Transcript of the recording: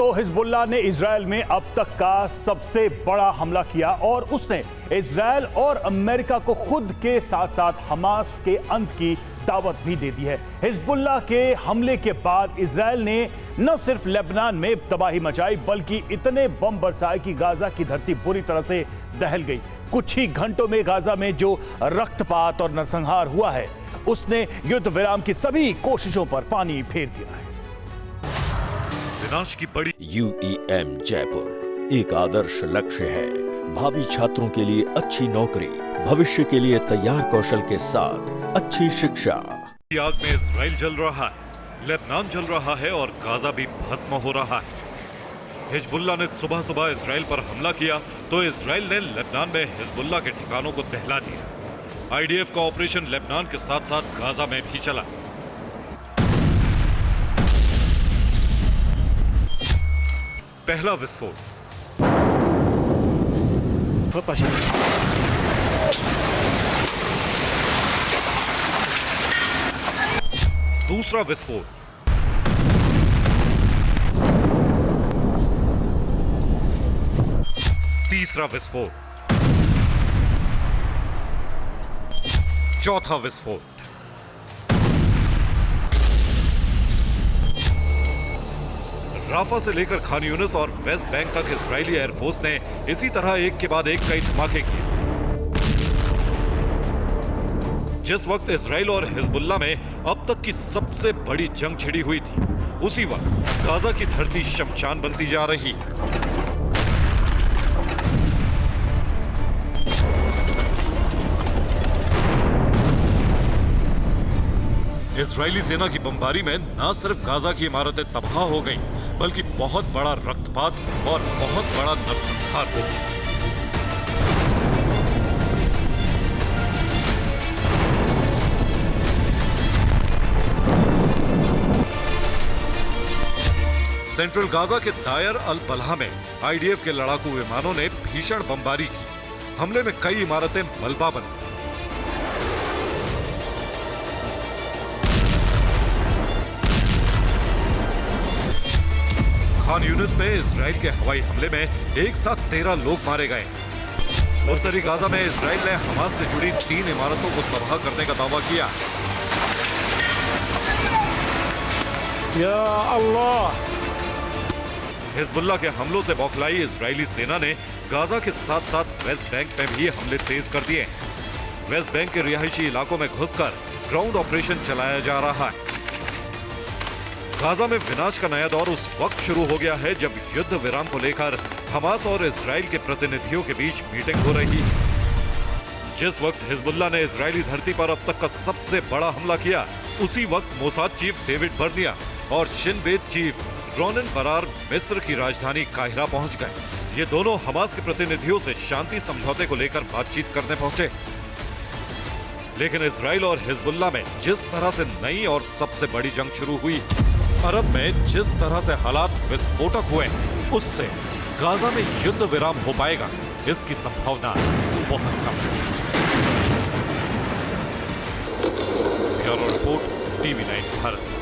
तो हिजबुल्लाह ने इजराइल में अब तक का सबसे बड़ा हमला किया और उसने इजराइल और अमेरिका को खुद के साथ साथ हमास के अंत की दावत भी दे दी है। हिजबुल्लाह के हमले के बाद इजराइल ने न सिर्फ लेबनान में तबाही मचाई बल्कि इतने बम बरसाए कि गाजा की धरती बुरी तरह से दहल गई। कुछ ही घंटों में गाजा में जो रक्तपात और नरसंहार हुआ है उसने युद्ध विराम की सभी कोशिशों पर पानी फेर दिया है। विनाश की बड़ी UEM जयपुर एक आदर्श लक्ष्य है। भावी छात्रों के लिए अच्छी नौकरी, भविष्य के लिए तैयार कौशल के साथ अच्छी शिक्षा। आग में इजराइल जल रहा है, लेबनान जल रहा है और गाजा भी भस्म हो रहा है। हिजबुल्लाह ने सुबह सुबह इजराइल पर हमला किया तो इजराइल ने लेबनान में हिजबुल्लाह के ठिकानों को दहला दिया। IDF का ऑपरेशन लेबनान के साथ साथ गाजा में भी चला। पहला विस्फोट, दूसरा विस्फोट, तीसरा विस्फोट, चौथा विस्फोट। राफा से लेकर खान यूनिस और वेस्ट बैंक तक इजरायली एयरफोर्स ने इसी तरह एक के बाद एक कई धमाके किए। जिस वक्त इजराइल और हिजबुल्लाह में अब तक की सबसे बड़ी जंग छिड़ी हुई थी, उसी वक्त गाजा की धरती शमशान बनती जा रही है। इजरायली सेना की बमबारी में न सिर्फ गाजा की इमारतें तबाह हो गईं, बल्कि बहुत बड़ा रक्तपात और बहुत बड़ा नरसंहार हो गया। सेंट्रल गाजा के दायर अल बलहा में IDF के लड़ाकू विमानों ने भीषण बमबारी की। हमले में कई इमारतें मलबा बन गईं। खान यूनिस में इजराइल के हवाई हमले में एक साथ 13 लोग मारे गए। उत्तरी गाजा में इजराइल ने हमास से जुड़ी 3 इमारतों को तबाह करने का दावा किया। या अल्लाह! हिजबुल्लाह के हमलों से बौखलाई इजरायली सेना ने गाजा के साथ साथ वेस्ट बैंक में भी हमले तेज कर दिए। वेस्ट बैंक के रिहायशी इलाकों में घुसकर ग्राउंड ऑपरेशन चलाया जा रहा है। गाजा में विनाश का नया दौर उस वक्त शुरू हो गया है जब युद्ध विराम को लेकर हमास और इजराइल के प्रतिनिधियों के बीच मीटिंग हो रही है। जिस वक्त हिजबुल्लाह ने इजरायली धरती पर अब तक का सबसे बड़ा हमला किया, उसी वक्त मोसाद चीफ डेविड बर्निया और शिन बेत चीफ रोनेन बरार मिस्र की राजधानी काहिरा पहुंच गए। ये दोनों हमास के प्रतिनिधियों से शांति समझौते को लेकर बातचीत करने पहुंचे। लेकिन इजराइल और हिजबुल्लाह में जिस तरह से नई और सबसे बड़ी जंग शुरू हुई, अरब में जिस तरह से हालात विस्फोटक हुए, उससे गाजा में युद्ध विराम हो पाएगा इसकी संभावना बहुत कम है। Bureau report, TV9 Bharat.